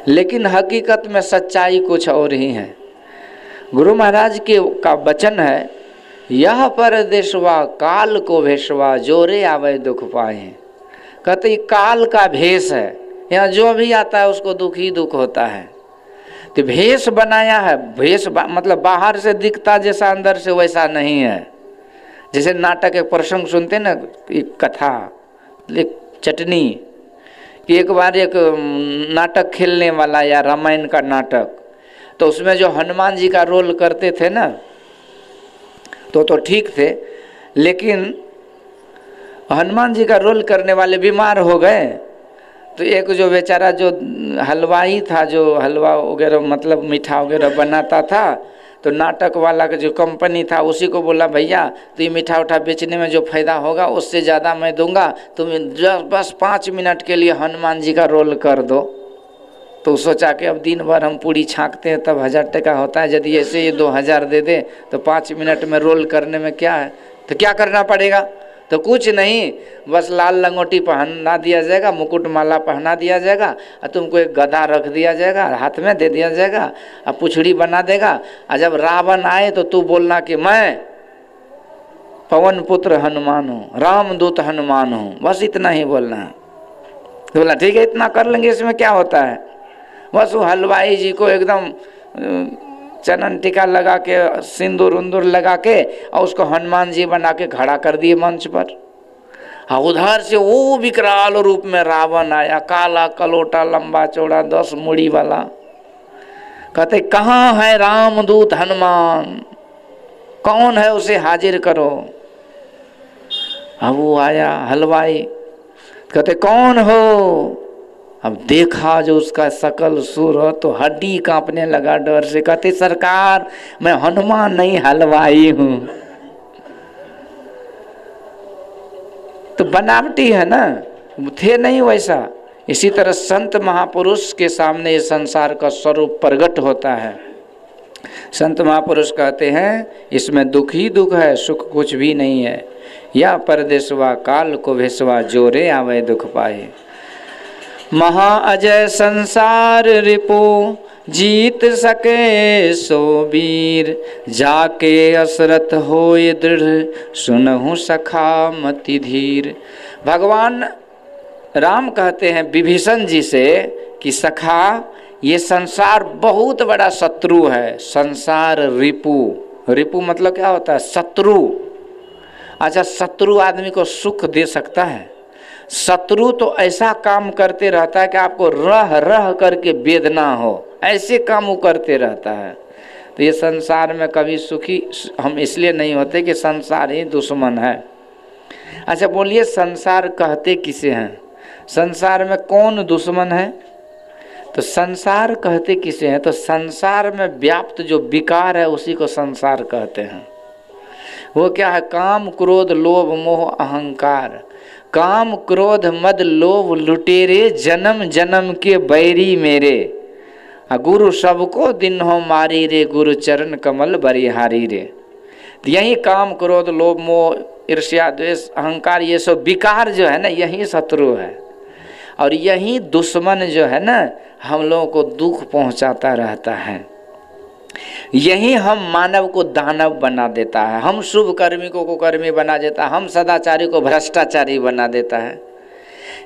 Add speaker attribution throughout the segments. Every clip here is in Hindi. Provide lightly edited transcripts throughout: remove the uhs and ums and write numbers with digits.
Speaker 1: लेकिन हकीकत में सच्चाई कुछ और ही है। गुरु महाराज के का वचन है, यह परदेशवा काल को भेषवा जोरे आवे दुख पाए। कहते काल का भेष है, यहाँ जो भी आता है उसको दुख ही दुख होता है। तो भेष बनाया है, भेष मतलब बाहर से दिखता जैसा अंदर से वैसा नहीं है। जैसे नाटक एक प्रसंग सुनते ना, एक कथा, एक चटनी, कि एक बार एक नाटक खेलने वाला या रामायण का नाटक, तो उसमें जो हनुमान जी का रोल करते थे ना तो ठीक थे, लेकिन हनुमान जी का रोल करने वाले बीमार हो गए। तो एक जो बेचारा जो हलवाई था, जो हलवा वगैरह मतलब मीठा वगैरह बनाता था, तो नाटक वाला का जो कंपनी था उसी को बोला, भैया तो ये मीठा उठा बेचने में जो फायदा होगा उससे ज़्यादा मैं दूंगा, तुम बस 5 मिनट के लिए हनुमान जी का रोल कर दो। तो सोचा कि अब दिन भर हम पूड़ी छाँकते हैं तब 1000 टका होता है, यदि ऐसे ये 2000 दे दे तो 5 मिनट में रोल करने में क्या है, तो क्या करना पड़ेगा, तो कुछ नहीं, बस लाल लंगोटी पहना दिया जाएगा, मुकुट माला पहना दिया जाएगा, और तुमको एक गदा रख दिया जाएगा, हाथ में दे दिया जाएगा, और पुछड़ी बना देगा, और जब रावण आए तो तू बोलना कि मैं पवन पुत्र हनुमान हूँ, रामदूत हनुमान हूँ, बस इतना ही बोलना है। तो बोला ठीक है, इतना कर लेंगे, इसमें क्या होता है। बस वो हलवाई जी को एकदम चनन टीका लगा के, सिंदूर उंदूर लगा के, और उसको हनुमान जी बना के खड़ा कर दिए मंच पर। हाँ, उधर से वो विकराल रूप में रावण आया, काला कलोटा, लंबा चौड़ा, 10 मुड़ी वाला। कहते कहाँ है रामदूत हनुमान, कौन है, उसे हाजिर करो। अब वो आया हलवाई, कहते कौन हो। अब देखा जो उसका सकल सुर हो तो हड्डी कांपने लगा डर से। कहते सरकार मैं हनुमान नहीं हलवाई हूं। तो बनावटी है ना, थे नहीं वैसा। इसी तरह संत महापुरुष के सामने ये संसार का स्वरूप प्रकट होता है। संत महापुरुष कहते हैं इसमें दुख ही दुख है, सुख कुछ भी नहीं है। या परदेशवा काल को भेषवा जोरे आवे दुख पाए। महा अजय संसार रिपु जीत सके सो वीर, जाके असरत होए दृढ़ सुनहु सखा मति धीर। भगवान राम कहते हैं विभीषण जी से कि सखा ये संसार बहुत बड़ा शत्रु है। संसार रिपु, रिपु मतलब क्या होता है, शत्रु। अच्छा, शत्रु आदमी को सुख दे सकता है? शत्रु तो ऐसा काम करते रहता है कि आपको रह रह करके वेदना हो, ऐसे काम वो करते रहता है। तो ये संसार में कभी सुखी हम इसलिए नहीं होते कि संसार ही दुश्मन है। अच्छा बोलिए, संसार कहते किसे हैं? संसार में कौन दुश्मन है? तो संसार कहते किसे हैं? तो संसार में व्याप्त जो विकार है उसी को संसार कहते हैं। वो क्या है? काम क्रोध लोभ मोह अहंकार। काम क्रोध मद लोभ लुटेरे, जन्म जन्म के बैरी मेरे। गुरु सबको दिन हो मारी रे, गुरु चरण कमल बरिहारी रे। तो यही काम क्रोध लोभ मोह ईर्ष्या द्वेष अहंकार, ये सब विकार जो है ना, यही शत्रु है। और यही दुश्मन जो है ना, हम लोगों को दुख पहुंचाता रहता है। यही हम मानव को दानव बना देता है, हम शुभ कर्मी को कुकर्मी बना देता है, हम सदाचारी को भ्रष्टाचारी बना देता है।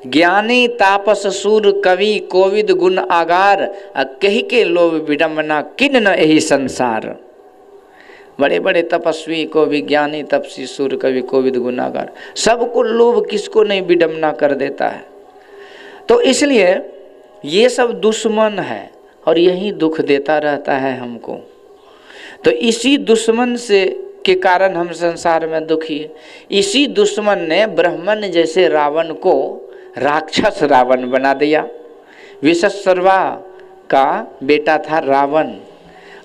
Speaker 1: ज्ञानी तापस सूर कवि कोविद गुण आगार, कही के लोभ विडम्बना किन न यही संसार। बड़े बड़े तपस्वी को भी ज्ञानी तपसी सूर कवि कोविद गुण आगार, सबको लोभ किसको नहीं विडम्बना कर देता है। तो इसलिए ये सब दुश्मन है और यही दुख देता रहता है हमको। तो इसी दुश्मन से के कारण हम संसार में दुखी है। इसी दुश्मन ने ब्राह्मण जैसे रावण को राक्षस रावण बना दिया। विश्वसर्वा का बेटा था रावण।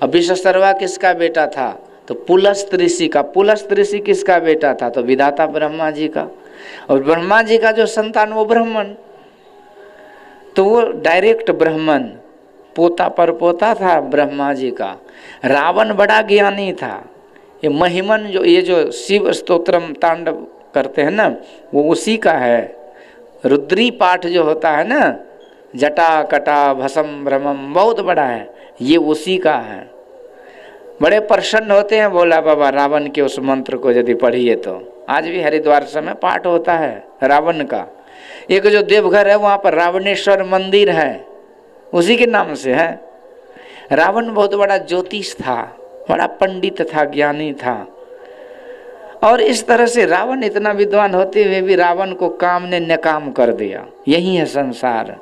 Speaker 1: अब विश्वसर्वा किसका बेटा था? तो पुलस्त ऋषि का। पुलस्त ऋषि किसका बेटा था? तो विधाता ब्रह्मा जी का। और ब्रह्मा जी का जो संतान वो ब्राह्मण, तो वो डायरेक्ट ब्राह्मण, पोता पर पोता था ब्रह्मा जी का। रावण बड़ा ज्ञानी था। ये महिमन ये जो शिव स्तोत्रम तांडव करते हैं ना, वो उसी का है। रुद्री पाठ जो होता है ना, जटा कटा भसम भ्रमम बहुत बड़ा है, ये उसी का है। बड़े प्रसन्न होते हैं भोला बाबा रावण के उस मंत्र को यदि पढ़िए तो। आज भी हरिद्वार समय पाठ होता है रावण का। एक जो देवघर है वहाँ पर रावणेश्वर मंदिर है, उसी के नाम से है। रावण बहुत बड़ा ज्योतिष था, बड़ा पंडित था, ज्ञानी था। और इस तरह से रावण इतना विद्वान होते हुए भी रावण को काम ने नाकाम कर दिया। यही है संसार।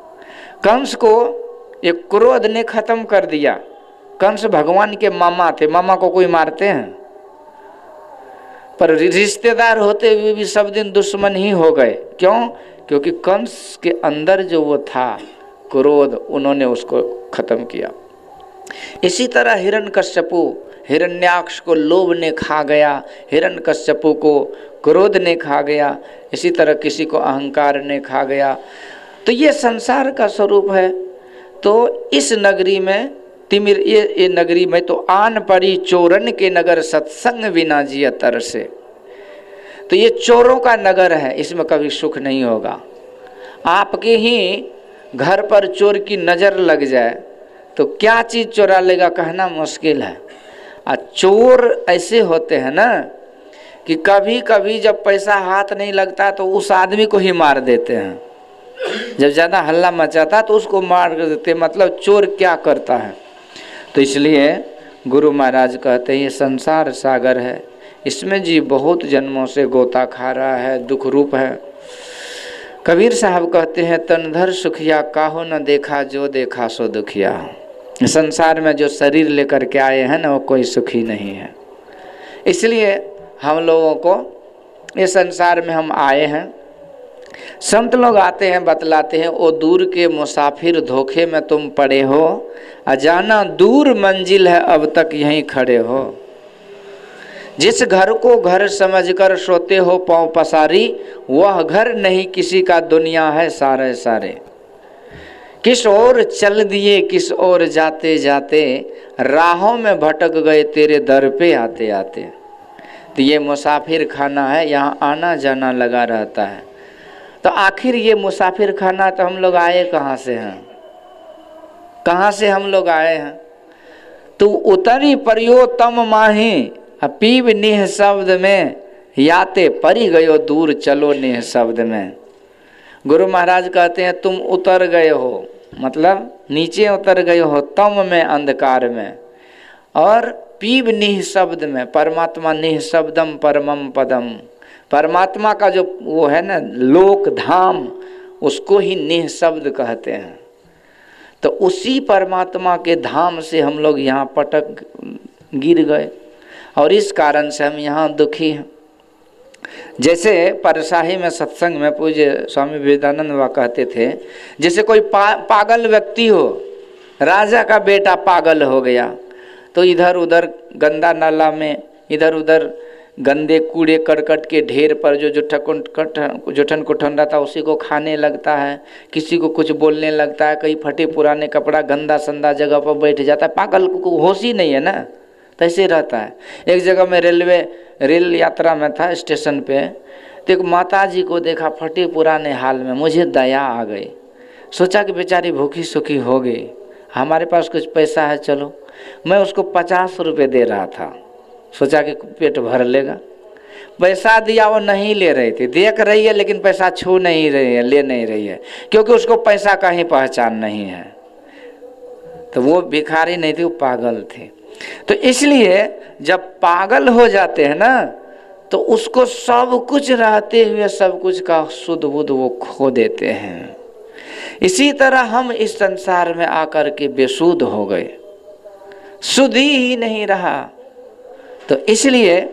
Speaker 1: कंस को एक क्रोध ने खत्म कर दिया। कंस भगवान के मामा थे, मामा को कोई मारते हैं? पर रिश्तेदार होते हुए भी सब दिन दुश्मन ही हो गए। क्यों? क्योंकि कंस के अंदर जो वो था क्रोध, उन्होंने उसको खत्म किया। इसी तरह हिरण्यकश्यपु, हिरण्याक्ष को लोभ ने खा गया, हिरण्यकश्यपु को क्रोध ने खा गया, इसी तरह किसी को अहंकार ने खा गया। तो ये संसार का स्वरूप है। तो इस नगरी में तिमिर, ये नगरी में तो आन पड़ी चोरन के नगर, सत्संग बिना जिया तर से। तो ये चोरों का नगर है, इसमें कभी सुख नहीं होगा। आपके ही घर पर चोर की नज़र लग जाए तो क्या चीज़ चुरा लेगा कहना मुश्किल है। चोर ऐसे होते हैं ना कि कभी कभी जब पैसा हाथ नहीं लगता तो उस आदमी को ही मार देते हैं। जब ज़्यादा हल्ला मचाता तो उसको मार देते। मतलब चोर क्या करता है। तो इसलिए गुरु महाराज कहते हैं ये संसार सागर है, इसमें जी बहुत जन्मों से गोता खा रहा है, दुख रूप है। कबीर साहब कहते हैं तनधर सुखिया काहो न देखा, जो देखा सो दुखिया। संसार में जो शरीर लेकर के आए हैं ना वो कोई सुखी नहीं है। इसलिए हम लोगों को ये संसार में हम आए हैं। संत लोग आते हैं बतलाते हैं, ओ दूर के मुसाफिर धोखे में तुम पड़े हो, अजाना दूर मंजिल है अब तक यहीं खड़े हो। जिस घर को घर समझकर सोते हो पाँव पसारी, वह घर नहीं किसी का दुनिया है सारे सारे। किस ओर चल दिए किस ओर जाते जाते, राहों में भटक गए तेरे दर पे आते आते। तो ये मुसाफिर खाना है, यहाँ आना जाना लगा रहता है। तो आखिर ये मुसाफिर खाना, तो हम लोग आए कहाँ से हैं? कहाँ से हम लोग आए हैं? तू उतरी परियो तम माही, पीब निह शब्द में, याते परी गयो दूर चलो निह शब्द में। गुरु महाराज कहते हैं तुम उतर गए हो, मतलब नीचे उतर गए हो तम में, अंधकार में, और पीब निह शब्द में, परमात्मा निह शब्दम परमम पदम। परमात्मा का जो वो है ना लोक धाम, उसको ही निह शब्द कहते हैं। तो उसी परमात्मा के धाम से हम लोग यहाँ पटक गिर गए और इस कारण से हम यहाँ दुखी हैं। जैसे परसाही में सत्संग में पूज्य स्वामी विवेकानंद बाबा कहते थे, जैसे कोई पागल व्यक्ति हो, राजा का बेटा पागल हो गया, तो इधर उधर गंदा नाला में इधर उधर गंदे कूड़े करकट के ढेर पर जो जुठन कुठन रहता है उसी को खाने लगता है, किसी को कुछ बोलने लगता है, कहीं फटे पुराने कपड़ा गंदा संदा जगह पर बैठ जाता है। पागल को होश ही नहीं है ना, तो ऐसे रहता है। एक जगह में रेल यात्रा में था, स्टेशन पे, तो एक माता जी को देखा फटे पुराने हाल में। मुझे दया आ गई, सोचा कि बेचारी भूखी सूखी हो गई, हमारे पास कुछ पैसा है, चलो। मैं उसको 50 रुपये दे रहा था, सोचा कि पेट भर लेगा। पैसा दिया, वो नहीं ले रही थी, देख रही है लेकिन पैसा छू नहीं रही है, ले नहीं रही है, क्योंकि उसको पैसा का ही पहचान नहीं है। तो वो भिखारी नहीं थी, वो पागल थी। तो इसलिए जब पागल हो जाते हैं ना, तो उसको सब कुछ रहते हुए सब कुछ का शुद्ध बुद्ध वो खो देते हैं। इसी तरह हम इस संसार में आकर के बेसुध हो गए, शुद्ध ही नहीं रहा। तो इसलिए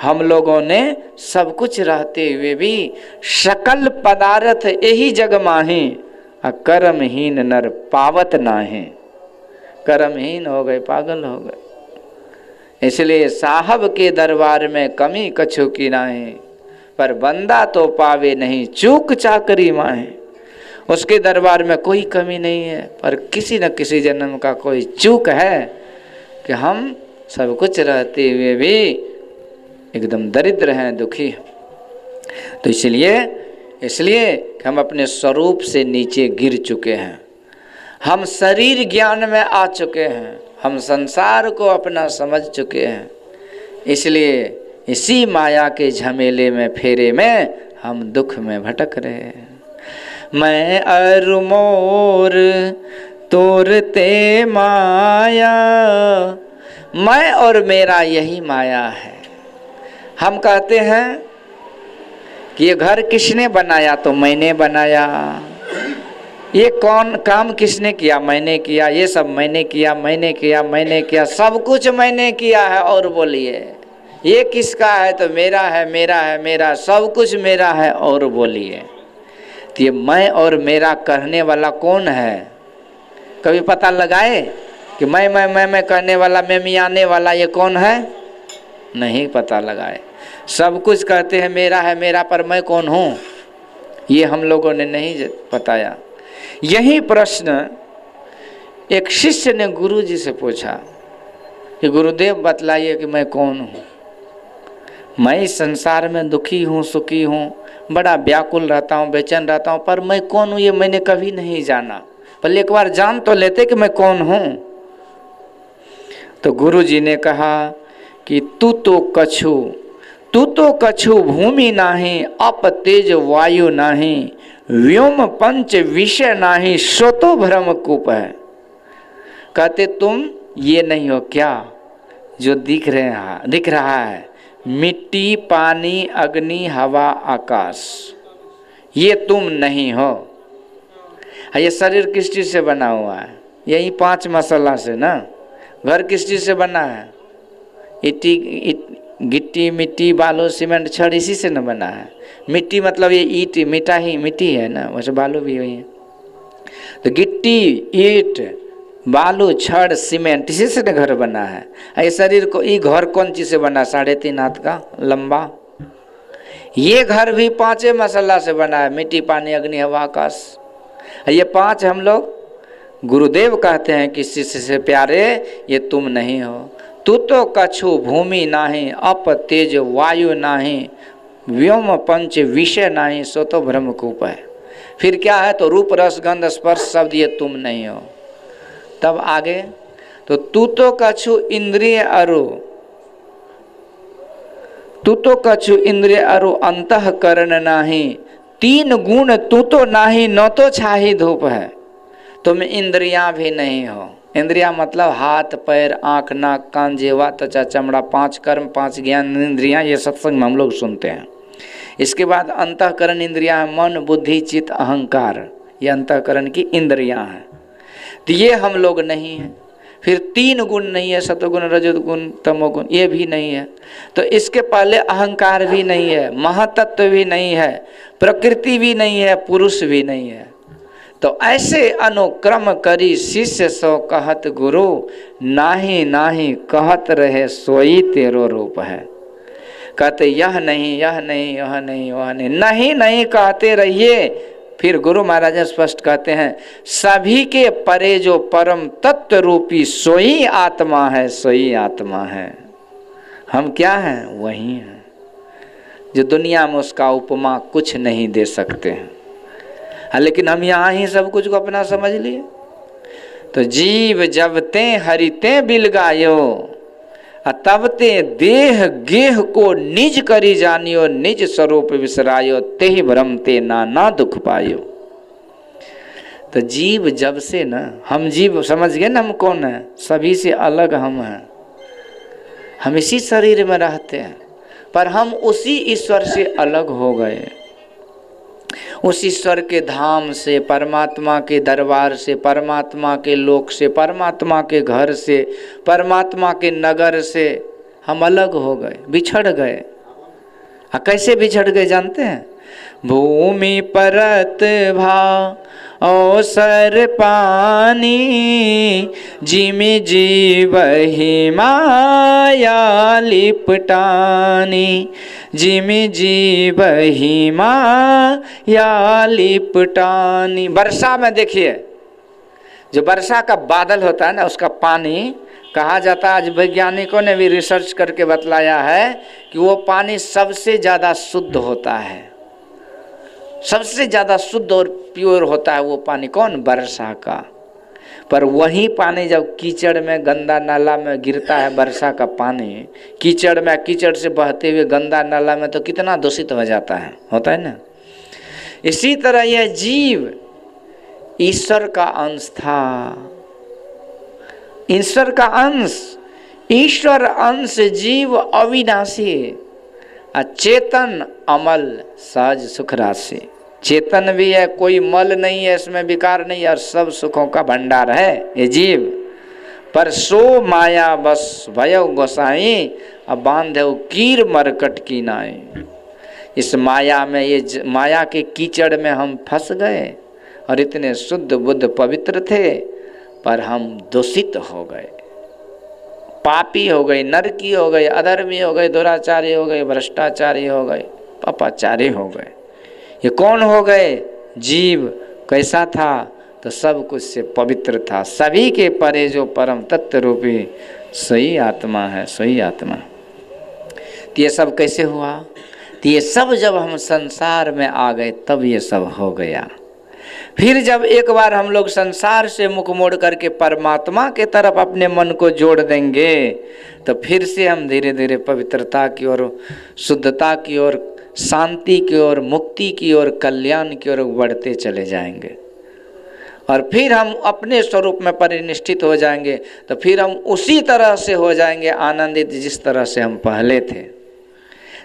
Speaker 1: हम लोगों ने सब कुछ रहते हुए भी सकल पदार्थ यही जग माही, कर्महीन नर पावत नाहे। कर्महीन हो गए, पागल हो गए। इसलिए साहब के दरबार में कमी कछु की नाहे, पर बंदा तो पावे नहीं चूक चाकरी माहे। उसके दरबार में कोई कमी नहीं है, पर किसी न किसी जन्म का कोई चूक है कि हम सब कुछ रहते हुए भी एकदम दरिद्र हैं, दुखी। तो इसलिए कि हम अपने स्वरूप से नीचे गिर चुके हैं। हम शरीर ज्ञान में आ चुके हैं, हम संसार को अपना समझ चुके हैं, इसलिए इसी माया के झमेले में फेरे में हम दुख में भटक रहे हैं। मैं और मोर तोरते माया, मैं और मेरा यही माया है। हम कहते हैं कि ये घर किसने बनाया, तो मैंने बनाया। ये कौन काम किसने किया, मैंने किया। ये सब मैंने किया, मैंने किया, मैंने किया, सब कुछ मैंने किया है। और बोलिए ये किसका है, तो मेरा है, मेरा है, मेरा, सब कुछ मेरा है। और बोलिए तो ये मैं और मेरा कहने वाला कौन है? कभी पता लगाए कि मैं कहने वाला, मैं मियाने वाला ये कौन है? नहीं पता लगाए। सब कुछ कहते हैं मेरा है, मेरा, पर मैं कौन हूँ ये हम लोगों ने नहीं बताया। यही प्रश्न एक शिष्य ने गुरु जी से पूछा कि गुरुदेव बतलाइए कि मैं कौन हूँ। मैं इस संसार में दुखी हूँ, सुखी हूँ, बड़ा व्याकुल रहता हूँ, बेचैन रहता हूँ, पर मैं कौन हूँ ये मैंने कभी नहीं जाना। पहले एक बार जान तो लेते कि मैं कौन हूँ। तो गुरु जी ने कहा कि तू तो कछु भूमि नाही, अप तेज वायु नाही, व्योम पंच विषय नाही, सो तो भ्रम कूप है। कहते तुम ये नहीं हो क्या जो दिख रहा है, मिट्टी, पानी, अग्नि, हवा, आकाश, ये तुम नहीं हो। ये शरीर किस चीज से बना हुआ है? यही 5 मसाला से ना। घर किस चीज से बना है? गिट्टी, मिट्टी, बालू, सीमेंट, छड़, इसी से न बना है। मिट्टी मतलब ये ईट, मिट्टी है ना, वैसे बालू भी वही है। तो गिट्टी, ईट, बालू, छड़, सीमेंट, इसी से न घर बना है। ये शरीर को, ये घर कौन चीज से बना? 3.5 हाथ का लंबा। ये घर भी 5 मसाला से बना है, मिट्टी, पानी, अग्नि, हवा, आकाश। ये 5 हम लोग गुरुदेव कहते हैं कि शिष्य से प्यारे ये तुम नहीं हो। तू तो कछु भूमि नाही, अप तेज वायु नाही, व्योम पंच विषय नाही, सो तो ब्रह्मकूप है। फिर क्या है? तो रूप, रस, गंध, स्पर्श शब्द ये तुम नहीं हो। तब आगे तो तू तो कछु इंद्रिय अरु अंतःकरण नाही, 3 गुण तू तो नाही, न तो छाही धूप है। तुम इंद्रियां भी नहीं हो। इंद्रिया मतलब हाथ, पैर, आँख, नाक, कान, जिह्वा, त्वचा, चमड़ा, 5 कर्म, 5 ज्ञान इंद्रियां। ये सत्संग में हम लोग सुनते हैं। इसके बाद अंतःकरण इंद्रियां हैं, मन, बुद्धि, चित्त, अहंकार, ये अंतःकरण की इंद्रियां हैं। तो ये हम लोग नहीं हैं। फिर 3 गुण नहीं है, सतोगुण, रजोगुण, तमोगुण, ये भी नहीं है। तो इसके पहले अहंकार भी नहीं है, महातत्व भी नहीं है, प्रकृति भी नहीं है, पुरुष भी नहीं है। तो ऐसे अनुक्रम करी शिष्य सो कहत गुरु, नाही नाही कहत रहे सोई तेरो रूप है। कहते यह नहीं, यह नहीं, यह नहीं, वह नहीं, नहीं नहीं कहते रहिए। फिर गुरु महाराज स्पष्ट कहते हैं, सभी के परे जो परम तत्व रूपी सोई आत्मा है, सोई आत्मा है। हम क्या हैं? वही हैं जो दुनिया में उसका उपमा कुछ नहीं दे सकते हैं। लेकिन हम यहाँ ही सब कुछ को अपना समझ लिए। तो जीव जब ते हरिते बिल गायो, तब ते देह गेह को निज करी जानियो, निज स्वरूप विसरायो, ते ही भ्रम ते नाना दुख पायो। तो जीव जब से ना, हम जीव समझ गए ना हम कौन है, सभी से अलग हम हैं। हम इसी शरीर में रहते हैं, पर हम उसी ईश्वर से अलग हो गए। उस ईश्वर के धाम से, परमात्मा के दरबार से, परमात्मा के लोक से, परमात्मा के घर से, परमात्मा के नगर से हम अलग हो गए, बिछड़ गए। कैसे बिछड़ गए जानते हैं? भूमि परत भाव अवसर पानी, जिमि जीवहि माया लिपटानी, जिमि जीवहि माया लिपटानी। वर्षा में देखिए, जो वर्षा का बादल होता है ना, उसका पानी कहा जाता है, आज वैज्ञानिकों ने भी रिसर्च करके बतलाया है कि वो पानी सबसे ज़्यादा शुद्ध होता है। सबसे ज़्यादा शुद्ध और प्योर होता है वो पानी। कौन? वर्षा का। पर वही पानी जब कीचड़ में, गंदा नाला में गिरता है, वर्षा का पानी कीचड़ में, कीचड़ से बहते हुए गंदा नाला में, तो कितना दूषित हो जाता है, होता है ना। इसी तरह यह जीव ईश्वर का अंश था, ईश्वर का अंश, ईश्वर अंश जीव अविनाशी, अचेतन अमल सहज सुख राशि। चेतन भी है, कोई मल नहीं है, इसमें विकार नहीं है, और सब सुखों का भंडार है ये जीव। पर सो माया बस भयो गोसाई, अब बांधे कीर मरकट की नाई। इस माया में, ये माया के कीचड़ में हम फंस गए, और इतने शुद्ध बुद्ध पवित्र थे, पर हम दूषित हो गए, पापी हो गए, नरकी हो गए, अधर्मी हो गए, दुराचारी हो गए, भ्रष्टाचारी हो गए, पापाचारी हो गए। ये कौन हो गए? जीव। कैसा था? तो सब कुछ से पवित्र था, सभी के परे जो परम तत्व रूपी सही आत्मा है, सही आत्मा। तो ये सब कैसे हुआ? तो ये सब जब हम संसार में आ गए तब ये सब हो गया। फिर जब एक बार हम लोग संसार से मुख मोड़ करके परमात्मा के तरफ अपने मन को जोड़ देंगे, तो फिर से हम धीरे धीरे पवित्रता की ओर, शुद्धता की ओर, शांति की ओर, मुक्ति की ओर, कल्याण की ओर बढ़ते चले जाएंगे। और फिर हम अपने स्वरूप में परिनिष्ठित हो जाएंगे, तो फिर हम उसी तरह से हो जाएंगे आनंदित जिस तरह से हम पहले थे।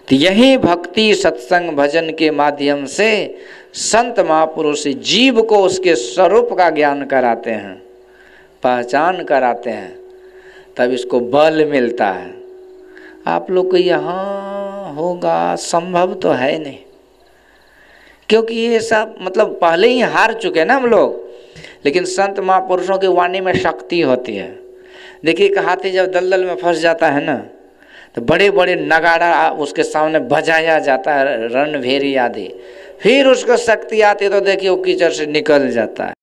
Speaker 1: तो यही भक्ति, सत्संग, भजन के माध्यम से संत महापुरुष जीव को उसके स्वरूप का ज्ञान कराते हैं, पहचान कराते हैं, तब इसको बल मिलता है। आप लोग को यहाँ होगा संभव तो है नहीं, क्योंकि ये सब मतलब पहले ही हार चुके ना हम लोग। लेकिन संत महापुरुषों की वाणी में शक्ति होती है। देखिए, एक हाथी जब दलदल में फंस जाता है ना, तो बड़े बड़े नगाड़ा उसके सामने बजाया जाता है, रणभेरी आदि, फिर उसको शक्ति आती है तो देखिए वो कीचड़ से निकल जाता है।